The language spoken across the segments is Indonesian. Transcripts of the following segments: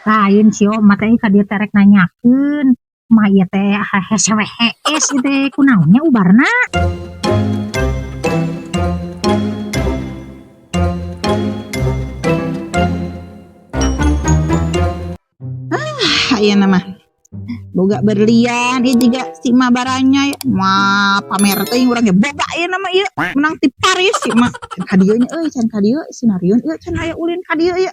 Lain sio mata ieu ka dieu terek nanyakeun mah ieu teh hees ieu teh kunaonnya ubarna. Aya nama boga berlian ieu juga si mah baranya ya. Mah pamer teh urang ge boga ieu nama ieu menang ti Paris si mah. Can ka dieu nya euy, can ka dieu sinariun ieu can aya ulin ka dieu ieu.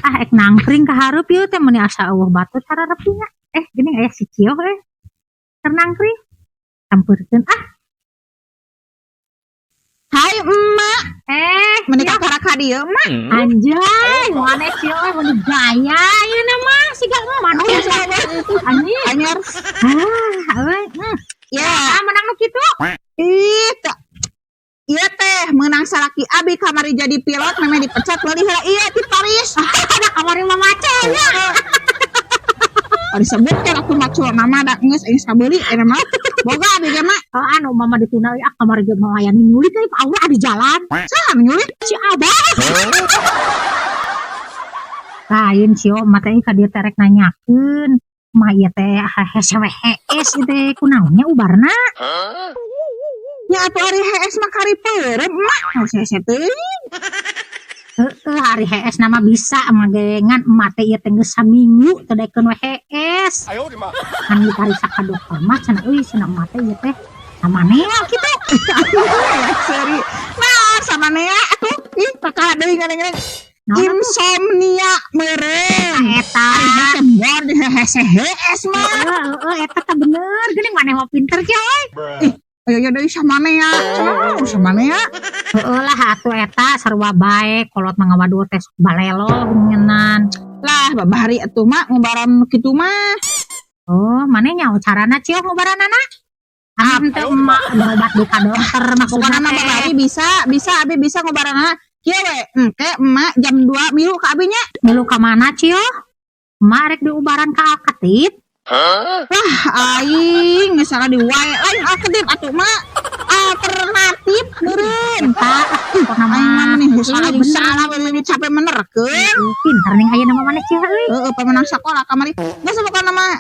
Ek nangkring ka hareup ieu teh meuni asa eueuh batu cararepnya. Geuning aya si Cio keur nangkring. Campurkeun Hai emak, menikah kara ka dieu emak. anjay, maneh Cio meuni gaya ieu na mah siga maneh anjing. Anyar. Ya, Menang nu kitu. ih teh. Ieu teh meunang salaki abi kamari jadi pilot meme dipecat meuli heula ieu ti Paris. Ada kamari mamacenya. Disebutkan aku macul nama da geus aing sabeuli eta mah. Boga abi ge mah. Anu mama dituna kamari ge melayani nyulik euy Allah di jalan. Saha nyulik? Si Abah. Lain sio mata ieu ka dieu terek nanyakeun mah ieu teh hees ieu teh kunaonnya ubarna. Nya atuh ari HS mah kari peureup emak. Harus hese teuing. Hari HS nama bisa magengan emak teh ieu teh geus saminggu teu daekeun we HS. Kan dipariksa ka dokter mah cenah euy cenah emak teh ieu teh samanea kitu. Seri. Nah, sama Nea atuh. Ih, kakak deui ngadeng-ngadeng. Insomnia meureun. Eta Cembor di HS mah. eta teh bener geuning maneh mah pinter coy. Aya deui sama Nea. Sama Nea. Heueuh lah atuh eta sarua bae kolot mah ngawaduh teh balelo geuningan. Lah, babahari atuh mah ngobaran kitu mah. Oh, maneh nyaho carana Cio ngobaranana? Anu teh emak berobat di ka dokter maksudna Pokona mah babahari bisa abi bisa ngobaranna. Kieu we, engke emak jam 2 milu ka abi nya. Milu ka mana Cio? Emak rek diubaran ka Alketit. Aing geus salah di wae lain Alketit atuh mah. Alternatif meureun. Pokona Aing mah mah nih salah di salah we capek menerkeun. pinter ning aya nama maneh Cio euy. Heeh, pemenang sekolah kamari. Geus pokona mah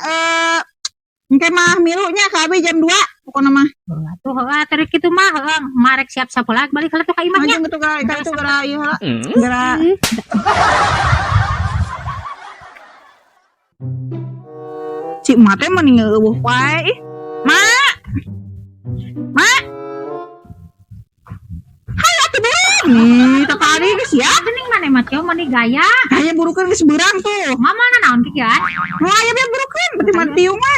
engke mah milunya ka abi jam 2 pokona mah. Atuh heueuh atuh kitu mah heueuh emak rek siap sapulang balik heula tuh ka imah nya. Anjing gitu gara ieu heula. Gara Cik emak teh mending eueuh wae. Mak. Hai atuh beurang. Nih, teu tadi geus ya. Geuning maneh mah Cio mani gaya. Aya burukeun geus beurang tuh. Mama naon kieu ya? Nu aya be burukeun berarti mah tiung we.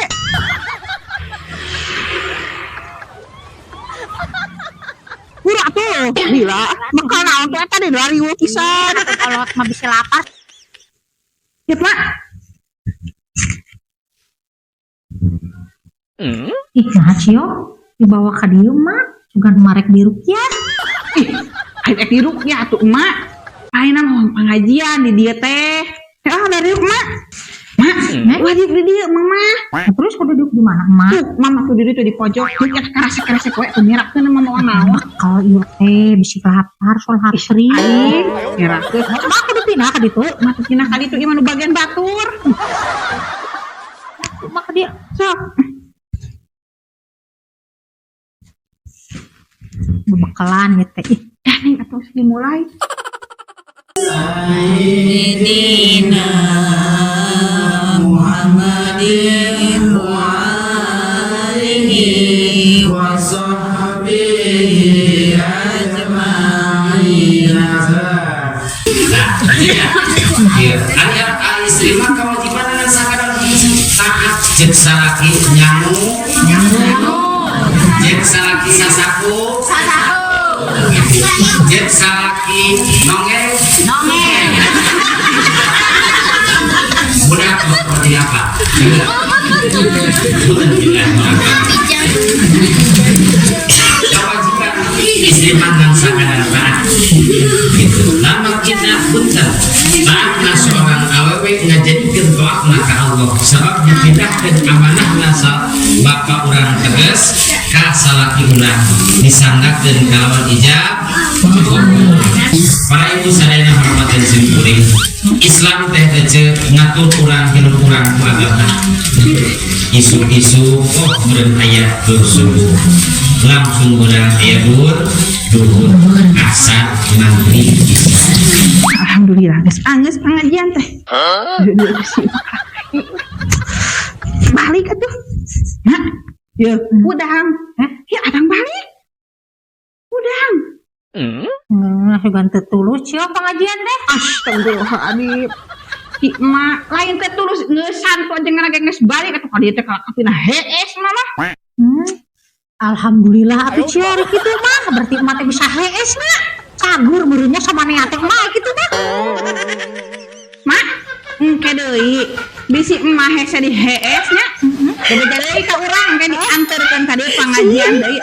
Buru atuh. Gila. Bekal naon tuh eta di lari pisan. Kolot mah bisa lapar. Ya, Mak. Ih, nah Cio dibawa ka dieu mah sugan marek dirukyah. Ayo diruk ya tuh emak. Ayeuna mah pengajian di dieu teh. Dari emak. Mak, wajib di dieu mama. Terus kudu duduk di mana emak? Tuh, mama tuh di dieu tuh di pojok. Tuh ya karasek we tuh nyerakeun mama naon. Kalau ieu teh bisi lapar sol hasri. Nyerakeun. Mak kudu pindah ka ditu. Mak cenah kali itu gimana bagian batur. Mak ka dieu. Sok. Bebekalan ya teh. Ning atuh dimulai. Sayyidina Muhammadin wa alihi wa sahbihi ajma'in. Ayat istri mah kewajiban dengan sakadar saat cek salaki nyamuk cek salaki sasaku cek salaki nongeng budak seperti apa? Kewajiban istri makan sakadar bahan itu lama kita punten saatnya seorang awewe ngajadikan doa na ka Allah sebab dipindahkeun amanah nasa bapak urang tegas ka salaki urang disandakkeun kalawan ijab para ibu sadayana hormatan simkuring Islam teh teu ngatur urang hidup urang ku agama isu-isu oh meureun aya subuh langsung urang aya duhur asar maghrib Alhamdulillah geus angeus pengajian teh. Balik atuh. Nah, ya udang. Ya adang balik. Udang. Ganti tulus cio pengajian teh. Astagfirullahaladzim. Ki emak lain teh tulus ngeusan tuh aja ngarage geus balik atuh ka dieu teh kalakapina hees mah. Alhamdulillah atuh cio ari kitu mah berarti emak teh bisa hees na. Cagur meureunnya sama nih teh emak kitu teh. Mak, engke deui bisi emak hese di hees nya. Beda deui ka urang engke dianterkeun ka dieu pengajian deui.